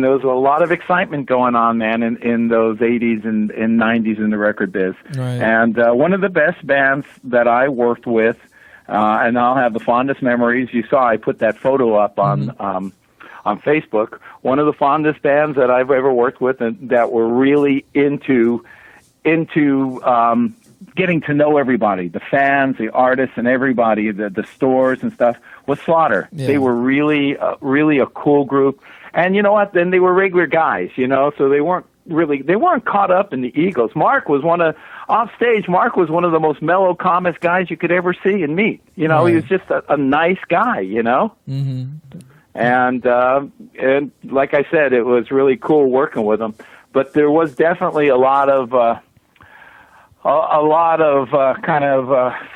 there was a lot of excitement going on, man, in those 80s and 90s in the record biz. Right. And one of the best bands that I worked with, and I'll have the fondest memories. You saw I put that photo up on Facebook. One of the fondest bands that I've ever worked with, and that were really into getting to know everybody, the fans, the artists, and everybody, the stores and stuff, was Slaughter. Yeah. They were really a cool group. And you know what? Then they were regular guys, so they weren't caught up in the egos. Mark was off stage, Mark was one of the most mellow, calmest guys you could ever see and meet. Right. He was just a nice guy, Mm-hmm. And like I said, it was really cool working with him. But there was definitely a lot of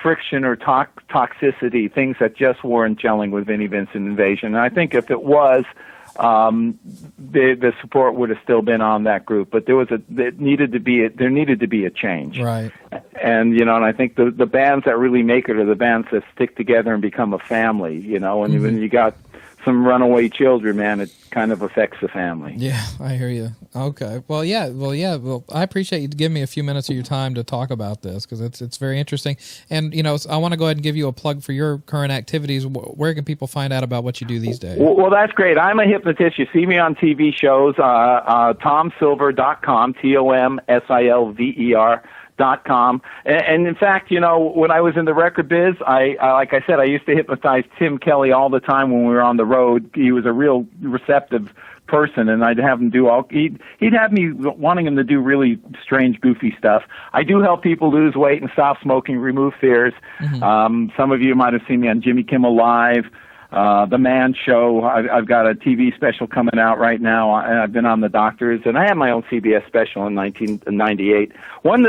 friction or toxicity, things that just weren't gelling with Vinnie Vincent Invasion. And I think if it was, the support would have still been on that group. But there needed to be a change. Right. And and I think the bands that really make it are the bands that stick together and become a family. And when you got some runaway children, man, it kind of affects the family. Yeah, I hear you. Okay. Well, yeah. Well, I appreciate you giving me a few minutes of your time to talk about this, because it's very interesting. And, I want to go ahead and give you a plug for your current activities. Where can people find out about what you do these days? Well, that's great. I'm a hypnotist. You see me on TV shows, TomSilver.com, TomSilver.com. And in fact, when I was in the record biz, I like I said, I used to hypnotize Tim Kelly all the time when we were on the road. He was a real receptive person, and I'd have him do he'd have me wanting him to do really strange, goofy stuff. I do help people lose weight and stop smoking, remove fears. Some of you might have seen me on Jimmy Kimmel Live, The Man Show. I've got a TV special coming out right now, and I've been on The Doctors, and I had my own CBS special in 1998. One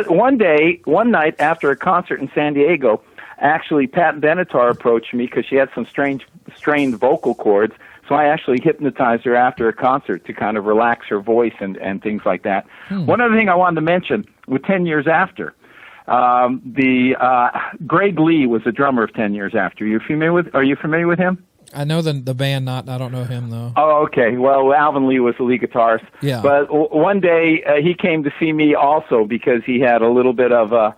night after a concert in San Diego, actually Pat Benatar approached me because she had some strained vocal cords. So I actually hypnotized her after a concert to kind of relax her voice and things like that. One other thing I wanted to mention, with 10 Years After, Greg Lee was the drummer of 10 Years After. Are you familiar with him? I know the band, I don't know him, though. Oh, okay. Well, Alvin Lee was the lead guitarist. Yeah. But one day he came to see me also because he had a little bit of a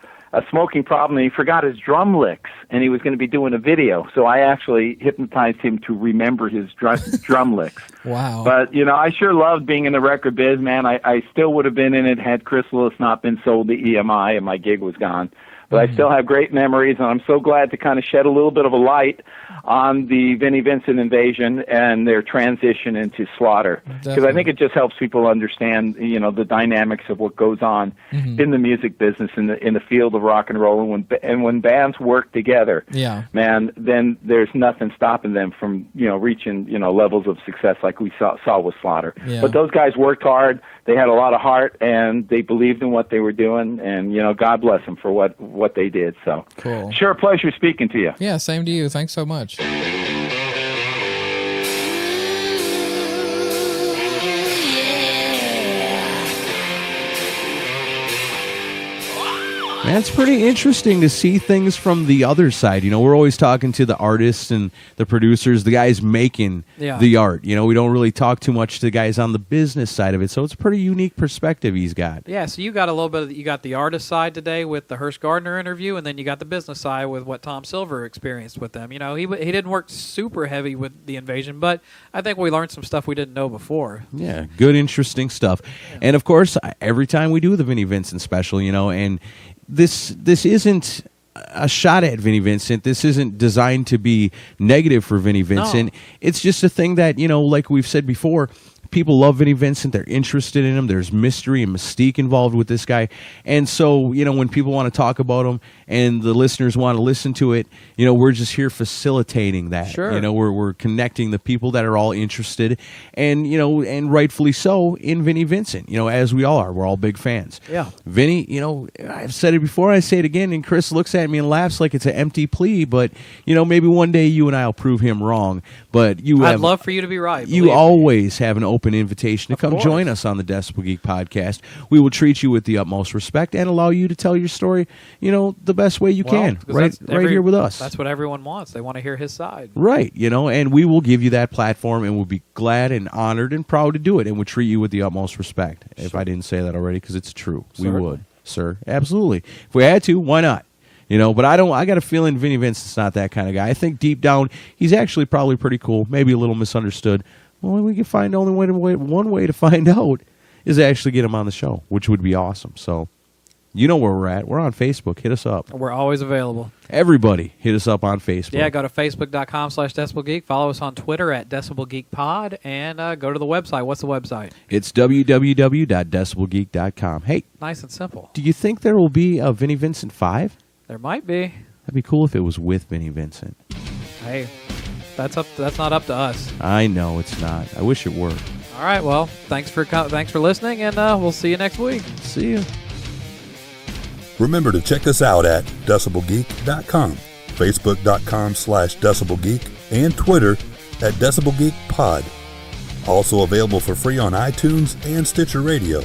smoking problem, and he forgot his drum licks, and he was going to be doing a video. So I actually hypnotized him to remember his drum licks. Wow. But, I sure loved being in the record biz, man. I still would have been in it had Chris Lewis not been sold to EMI and my gig was gone. But I still have great memories, and I'm so glad to kind of shed a little bit of a light on the Vinnie Vincent Invasion and their transition into Slaughter. Because I think it just helps people understand, the dynamics of what goes on in the music business, in the field of rock and roll. And when bands work together, man, then there's nothing stopping them from, reaching, levels of success like we saw with Slaughter. Yeah. But those guys worked hard. They had a lot of heart, and they believed in what they were doing, and God bless them for what they did. So, cool. Sure, pleasure speaking to you. Yeah, same to you. Thanks so much. Man, it's pretty interesting to see things from the other side. We're always talking to the artists and the producers, the guys making the art. We don't really talk too much to the guys on the business side of it. So it's a pretty unique perspective he's got. Yeah, so you got a little bit you got the artist side today with the Hirsch Gardner interview, and then you got the business side with what Tom Silver experienced with them. He didn't work super heavy with the Invasion, but I think we learned some stuff we didn't know before. Yeah, good, interesting stuff. Yeah. And of course, every time we do the Vinnie Vincent special, and this isn't a shot at Vinnie Vincent. This isn't designed to be negative for Vinnie Vincent. No. It's just a thing that, like we've said before, people love Vinnie Vincent. They're interested in him. There's mystery and mystique involved with this guy. And so, when people want to talk about him and the listeners want to listen to it, we're just here facilitating that. Sure. We're connecting the people that are all interested and, and rightfully so in Vinnie Vincent, as we all are. We're all big fans. Yeah. Vinnie, I've said it before, I say it again, and Chris looks at me and laughs like it's an empty plea, but, maybe one day you and I will prove him wrong. But I'd love for you to be right. You always have an open open invitation to come join us on the Decibel Geek podcast. We will treat you with the utmost respect and allow you to tell your story, the best way you can, right here with us. That's what everyone wants. They want to hear his side. Right, and we will give you that platform, and we'll be glad and honored and proud to do it, and we'll treat you with the utmost respect. If I didn't say that already, because it's true. Certainly. We would, sir. Absolutely. If we had to, why not? But I got a feeling Vinnie Vincent's not that kind of guy. I think deep down, he's actually probably pretty cool, maybe a little misunderstood. Well, we can find one way to find out is actually get him on the show, which would be awesome. So, you know where we're at. We're on Facebook. Hit us up. We're always available. Everybody, hit us up on Facebook. Yeah, go to facebook.com/DecibelGeek. Follow us on Twitter at DecibelGeekPod, and go to the website. What's the website? It's www.decibelgeek.com. Hey, nice and simple. Do you think there will be a Vinnie Vincent 5? There might be. That'd be cool if it was with Vinnie Vincent. Hey, that's not up to us. I know it's not. I wish it were. All right. Well, thanks for listening, and we'll see you next week. See you. Remember to check us out at DecibelGeek.com, Facebook.com/DecibelGeek, and Twitter at DecibelGeekPod. Also available for free on iTunes and Stitcher Radio.